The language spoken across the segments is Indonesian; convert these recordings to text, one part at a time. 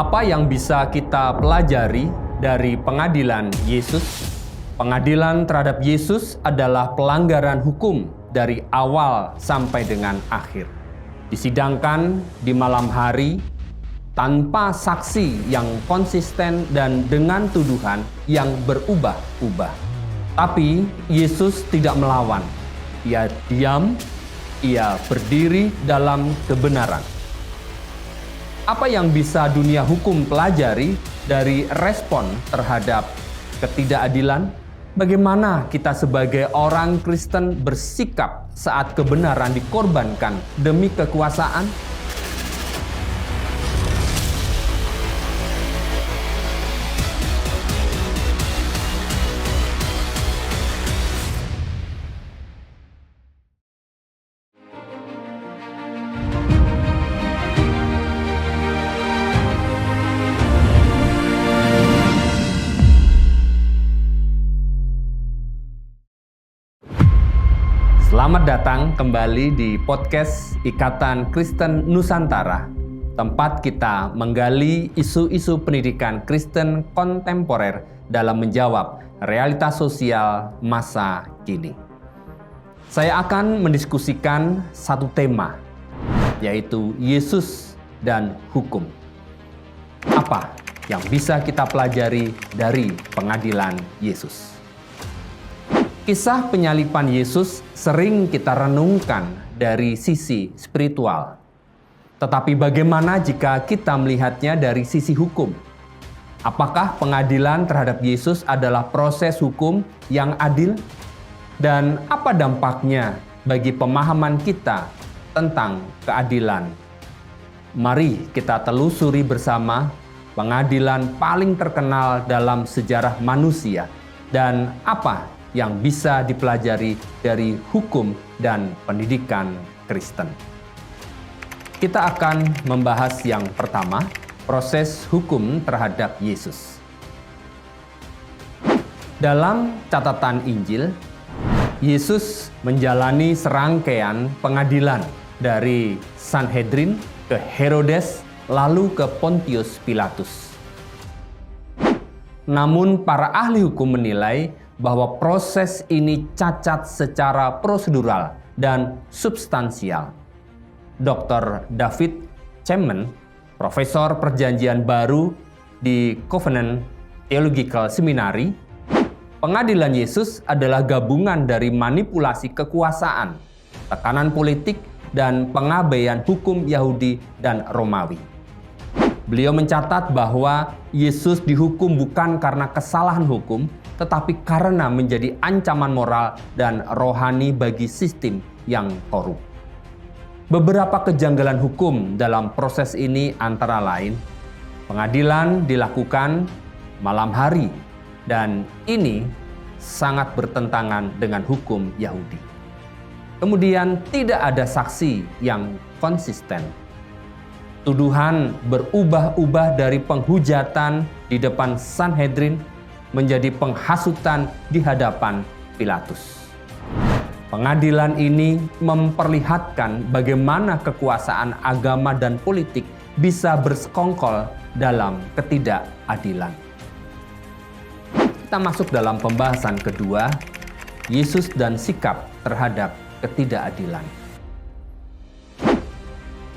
Apa yang bisa kita pelajari dari pengadilan Yesus? Pengadilan terhadap Yesus adalah pelanggaran hukum dari awal sampai dengan akhir. Disidangkan di malam hari tanpa saksi yang konsisten dan dengan tuduhan yang berubah-ubah. Tapi Yesus tidak melawan. Ia diam, ia berdiri dalam kebenaran. Apa yang bisa dunia hukum pelajari dari respon terhadap ketidakadilan? Bagaimana kita sebagai orang Kristen bersikap saat kebenaran dikorbankan demi kekuasaan? Selamat datang kembali di podcast Ikatan Kristen Nusantara, tempat kita menggali isu-isu pendidikan Kristen kontemporer dalam menjawab realitas sosial masa kini. Saya akan mendiskusikan satu tema, yaitu Yesus dan hukum. Apa yang bisa kita pelajari dari pengadilan Yesus? Kisah penyaliban Yesus sering kita renungkan dari sisi spiritual. Tetapi bagaimana jika kita melihatnya dari sisi hukum? Apakah pengadilan terhadap Yesus adalah proses hukum yang adil? Dan apa dampaknya bagi pemahaman kita tentang keadilan? Mari kita telusuri bersama pengadilan paling terkenal dalam sejarah manusia dan apa yang bisa dipelajari dari hukum dan pendidikan Kristen. Kita akan membahas yang pertama, proses hukum terhadap Yesus. Dalam catatan Injil, Yesus menjalani serangkaian pengadilan dari Sanhedrin ke Herodes lalu ke Pontius Pilatus. Namun para ahli hukum menilai bahwa proses ini cacat secara prosedural dan substansial. Dr. David Chapman, Profesor Perjanjian Baru di Covenant Theological Seminary, pengadilan Yesus adalah gabungan dari manipulasi kekuasaan, tekanan politik, dan pengabaian hukum Yahudi dan Romawi. Beliau mencatat bahwa Yesus dihukum bukan karena kesalahan hukum, tetapi karena menjadi ancaman moral dan rohani bagi sistem yang korup. Beberapa kejanggalan hukum dalam proses ini antara lain, pengadilan dilakukan malam hari, dan ini sangat bertentangan dengan hukum Yahudi. Kemudian tidak ada saksi yang konsisten. Tuduhan berubah-ubah dari penghujatan di depan Sanhedrin menjadi penghasutan di hadapan Pilatus. Pengadilan ini memperlihatkan bagaimana kekuasaan agama dan politik bisa bersekongkol dalam ketidakadilan. Kita masuk dalam pembahasan kedua, Yesus dan sikap terhadap ketidakadilan.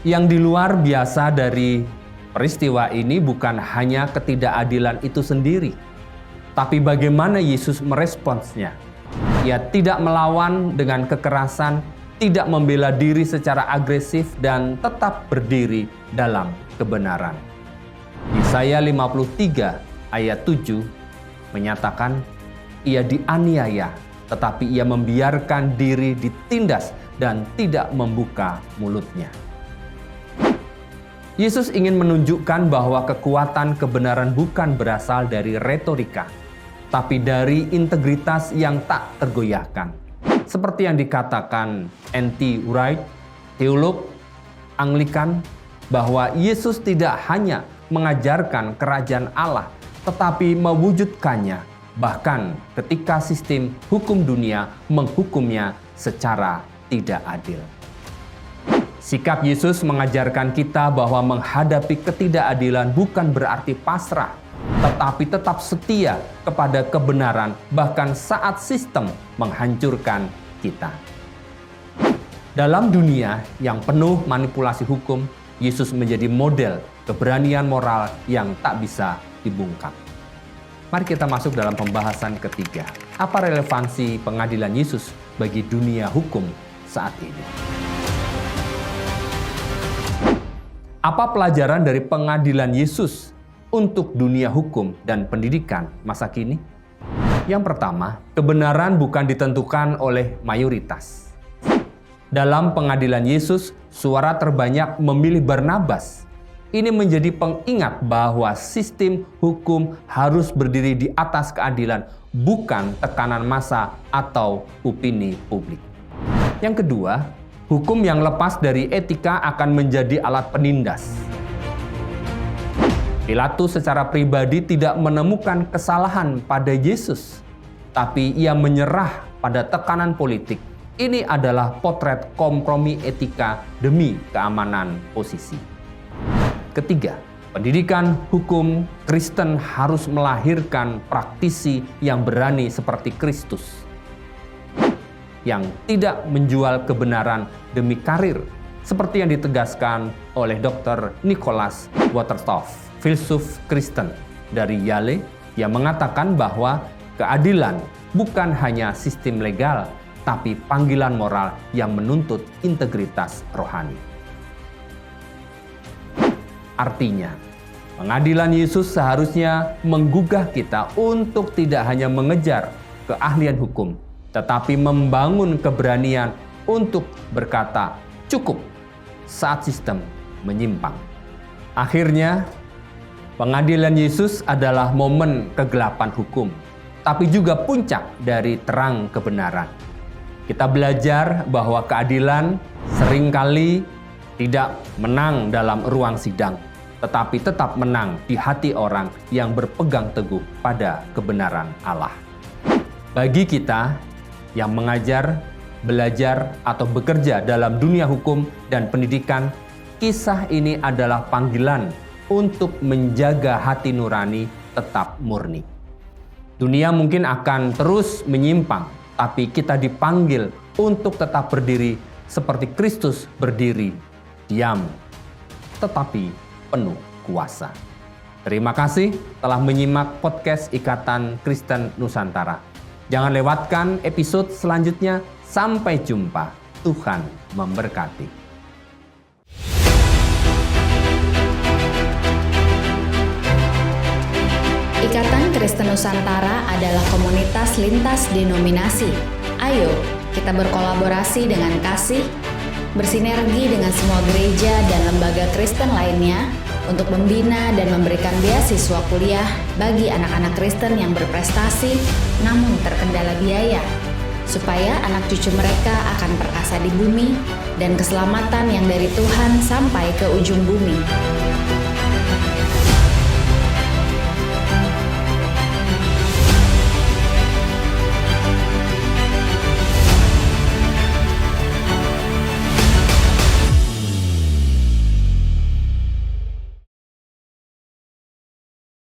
Yang di luar biasa dari peristiwa ini bukan hanya ketidakadilan itu sendiri, tapi bagaimana Yesus meresponsnya. Ia tidak melawan dengan kekerasan, tidak membela diri secara agresif, dan tetap berdiri dalam kebenaran. Yesaya 53 ayat 7 menyatakan, ia dianiaya, tetapi ia membiarkan diri ditindas dan tidak membuka mulutnya. Yesus ingin menunjukkan bahwa kekuatan kebenaran bukan berasal dari retorika, tapi dari integritas yang tak tergoyahkan. Seperti yang dikatakan N.T. Wright, teolog Anglikan, bahwa Yesus tidak hanya mengajarkan kerajaan Allah, tetapi mewujudkannya, bahkan ketika sistem hukum dunia menghukumnya secara tidak adil. Sikap Yesus mengajarkan kita bahwa menghadapi ketidakadilan bukan berarti pasrah, tetapi tetap setia kepada kebenaran bahkan saat sistem menghancurkan kita. Dalam dunia yang penuh manipulasi hukum, Yesus menjadi model keberanian moral yang tak bisa dibungkam. Mari kita masuk dalam pembahasan ketiga. Apa relevansi pengadilan Yesus bagi dunia hukum saat ini? Apa pelajaran dari pengadilan Yesus untuk dunia hukum dan pendidikan masa kini? Yang pertama, kebenaran bukan ditentukan oleh mayoritas. Dalam pengadilan Yesus, suara terbanyak memilih Barnabas. Ini menjadi pengingat bahwa sistem hukum harus berdiri di atas keadilan, bukan tekanan massa atau opini publik. Yang kedua, hukum yang lepas dari etika akan menjadi alat penindas. Pilatus secara pribadi tidak menemukan kesalahan pada Yesus, tapi ia menyerah pada tekanan politik. Ini adalah potret kompromi etika demi keamanan posisi. Ketiga, pendidikan hukum Kristen harus melahirkan praktisi yang berani seperti Kristus, yang tidak menjual kebenaran demi karir, seperti yang ditegaskan oleh Dr. Nicholas Waterstoff, filsuf Kristen dari Yale, yang mengatakan bahwa keadilan bukan hanya sistem legal, tapi panggilan moral yang menuntut integritas rohani. Artinya, pengadilan Yesus seharusnya menggugah kita untuk tidak hanya mengejar keahlian hukum, tetapi membangun keberanian untuk berkata cukup saat sistem menyimpang. Akhirnya, pengadilan Yesus adalah momen kegelapan hukum, tapi juga puncak dari terang kebenaran. Kita belajar bahwa keadilan seringkali tidak menang dalam ruang sidang, tetapi tetap menang di hati orang yang berpegang teguh pada kebenaran Allah. Bagi kita yang mengajar, belajar, atau bekerja dalam dunia hukum dan pendidikan, kisah ini adalah panggilan untuk menjaga hati nurani tetap murni. Dunia mungkin akan terus menyimpang, tapi kita dipanggil untuk tetap berdiri seperti Kristus berdiri, diam, tetapi penuh kuasa. Terima kasih telah menyimak podcast Ikatan Kristen Nusantara. Jangan lewatkan episode selanjutnya. Sampai jumpa. Tuhan memberkati. Ikatan Kristen Nusantara adalah komunitas lintas denominasi. Ayo, kita berkolaborasi dengan kasih, bersinergi dengan semua gereja dan lembaga Kristen lainnya untuk membina dan memberikan beasiswa kuliah bagi anak-anak Kristen yang berprestasi namun terkendala biaya, supaya anak cucu mereka akan perkasa di bumi dan keselamatan yang dari Tuhan sampai ke ujung bumi.